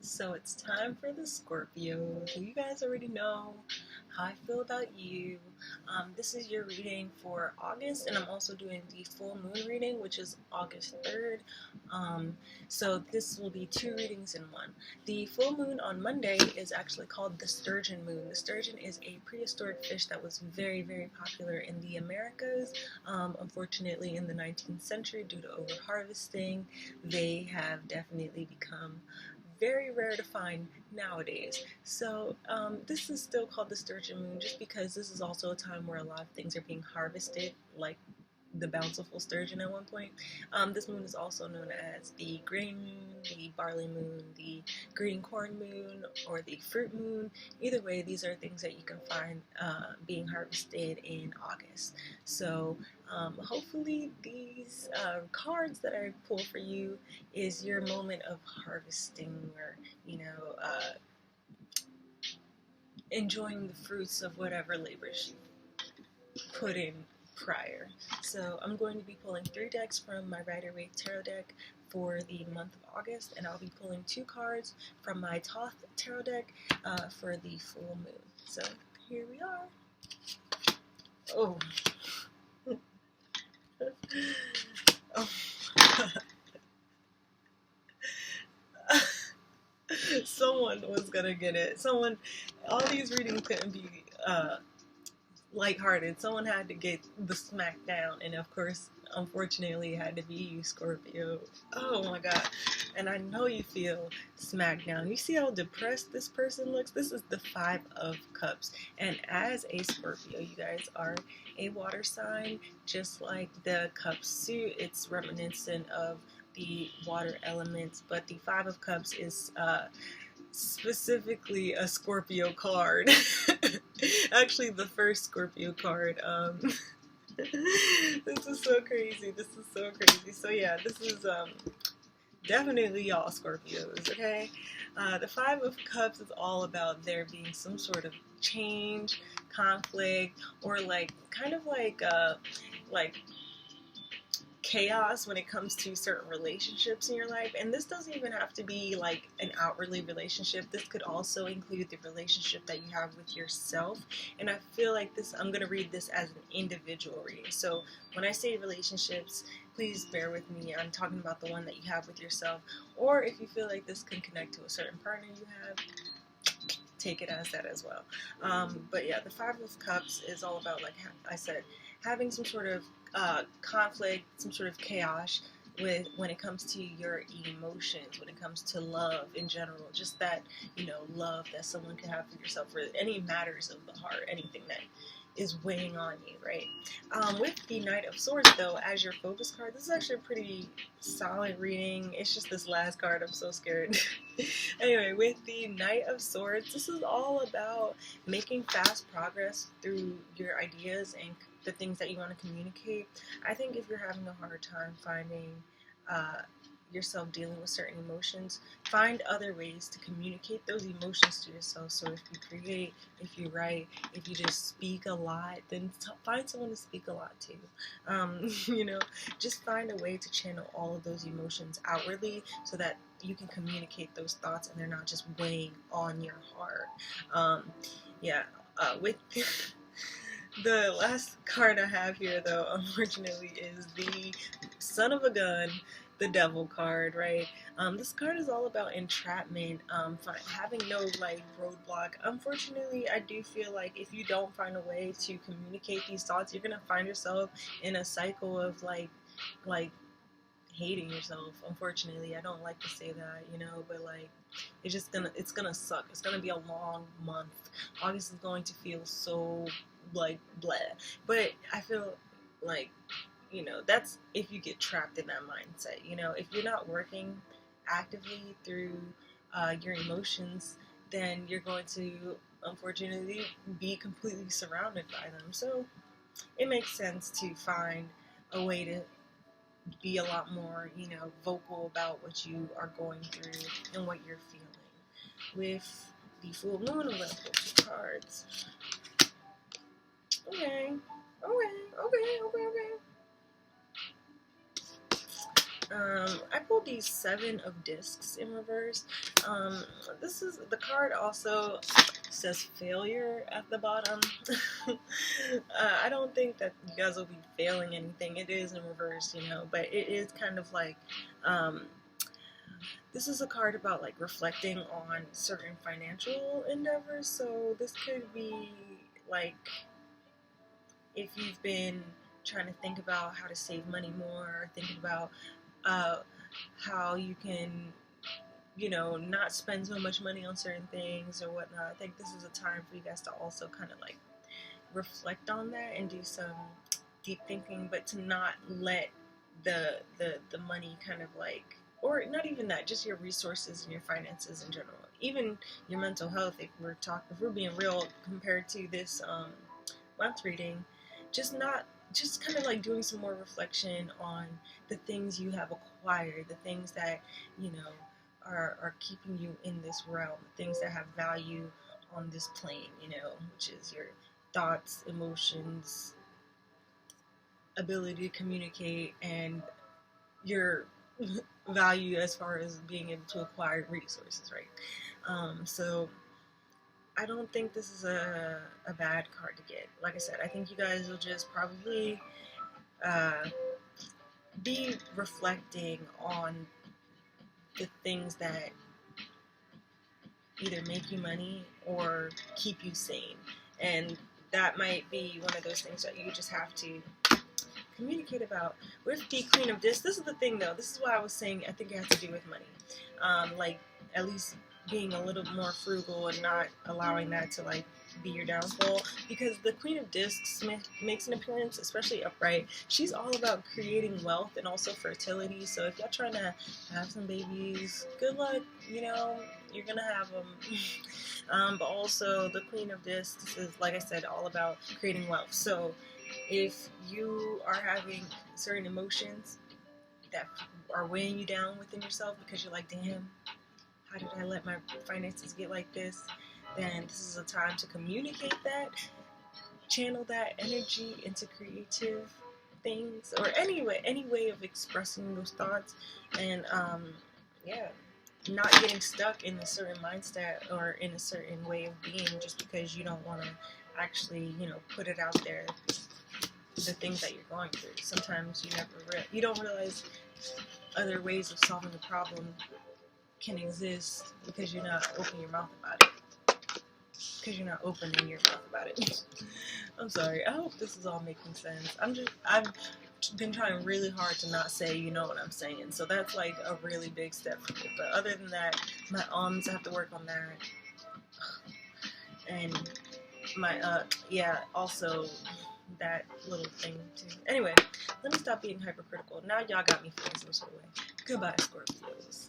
So it's time for the Scorpio. So you guys already know how I feel about you. This is your reading for August, and I'm also doing the full moon reading, which is August 3rd. So this will be two readings in one. The full moon on Monday is actually called the Sturgeon Moon. The sturgeon is a prehistoric fish that was very, very popular in the Americas. Unfortunately, in the 19th century, due to overharvesting, they have definitely become very rare to find nowadays. So this is still called the Sturgeon Moon just because this is also a time where a lot of things are being harvested, like the bountiful sturgeon at one point. This moon is also known as the grain moon, the barley moon, the green corn moon, or the fruit moon. Either way, these are things that you can find being harvested in August. So hopefully these cards that I pull for you is your moment of harvesting, or enjoying the fruits of whatever labors you put in prior. So I'm going to be pulling 3 decks from my Rider-Waite Tarot deck for the month of August, and I'll be pulling 2 cards from my Thoth Tarot deck for the full moon. So here we are. Oh. Oh. Someone was gonna get it. All these readings couldn't be lighthearted. Someone had to get the smack down, and of course, unfortunately, it had to be you, Scorpio. Oh my god. And I know you feel smacked down. You see how depressed this person looks? This is the 5 of Cups. And as a Scorpio, you guys are a water sign, just like the cup suit. It's reminiscent of the water elements, but the 5 of Cups is specifically a Scorpio card. Actually, the first Scorpio card. This is so crazy. This is so crazy. So yeah, this is definitely y'all Scorpios, okay? The 5 of Cups is all about there being some sort of change, conflict, or kind of like chaos when it comes to certain relationships in your life. And this doesn't even have to be like an outwardly relationship. This could also include the relationship that you have with yourself. And I feel like I'm going to read this as an individual reading. So when I say relationships, please bear with me. I'm talking about the one that you have with yourself. Or if you feel like this can connect to a certain partner you have, take it as that as well. But yeah, the 5 of Cups is all about, like I said, having some sort of conflict, some sort of chaos when it comes to your emotions, when it comes to love in general, just that, love that someone can have for yourself, or any matters of the heart, anything that is weighing on you, right? With the Knight of Swords, though, as your focus card, this is actually a pretty solid reading. It's just this last card, I'm so scared. Anyway, with the Knight of Swords, this is all about making fast progress through your ideas and the things that you want to communicate. I think if you're having a hard time finding yourself dealing with certain emotions, find other ways to communicate those emotions to yourself. So if you create, if you write, if you just speak a lot, then find someone to speak a lot to. Just find a way to channel all of those emotions outwardly so that you can communicate those thoughts and they're not just weighing on your heart. With the last card I have here, though, unfortunately, is the Son of a Gun, the Devil card, right? This card is all about entrapment, having no roadblock. Unfortunately, I do feel like if you don't find a way to communicate these thoughts, you're gonna find yourself in a cycle of like hating yourself. Unfortunately, I don't like to say that, but it's gonna suck. It's gonna be a long month. August is going to feel so bleh. But I feel like, that's if you get trapped in that mindset. If you're not working actively through your emotions, then you're going to unfortunately be completely surrounded by them. So it makes sense to find a way to be a lot more, vocal about what you are going through and what you're feeling. With the full moon, I'm going to pull 2 cards. Okay. I pulled these 7 of discs in reverse. This is the card also says failure at the bottom. I don't think that you guys will be failing anything. It is in reverse, you know, but it is kind of like this is a card about like reflecting on certain financial endeavors. So this could be like if you've been trying to think about how to save money more, thinking about how you can, you know, not spend so much money on certain things or whatnot. I think this is a time for you guys to also kind of like reflect on that and do some deep thinking, but to not let the money kind of like, or not even that, just your resources and your finances in general, even your mental health. If we're being real compared to this month reading, just kind of like doing some more reflection on the things you have acquired, the things that, you know, are keeping you in this realm, the things that have value on this plane, you know, which is your thoughts, emotions, ability to communicate, and your value as far as being able to acquire resources, right? So I don't think this is a bad card to get. Like I said, I think you guys will just probably be reflecting on the things that either make you money or keep you sane. And that might be one of those things that you just have to communicate about. With the Queen of Discs, this is the thing though, this is why I was saying I think it has to do with money. Like, at least being a little more frugal and not allowing that to like be your downfall, because the Queen of Discs makes an appearance, especially upright. She's all about creating wealth and also fertility. So if y'all trying to have some babies, good luck, you know, you're gonna have them. But also the Queen of Discs is, like I said, all about creating wealth. So if you are having certain emotions that are weighing you down within yourself because you're like, damn, how did I let my finances get like this? Then this is a time to communicate that, channel that energy into creative things, or any way of expressing those thoughts, and yeah, not getting stuck in a certain mindset or in a certain way of being just because you don't want to actually, you know, put it out there, the things that you're going through. Sometimes you don't realize other ways of solving the problem can exist because you're not opening your mouth about it. Because you're not opening your mouth about it. I'm sorry. I hope this is all making sense. I've been trying really hard to not say, you know what I'm saying. So that's like a really big step for me. But other than that, my I have to work on that. And my yeah, also that little thing too. Anyway, let me stop being hypercritical. Now y'all got me feeling some sort of way. Goodbye, Scorpios.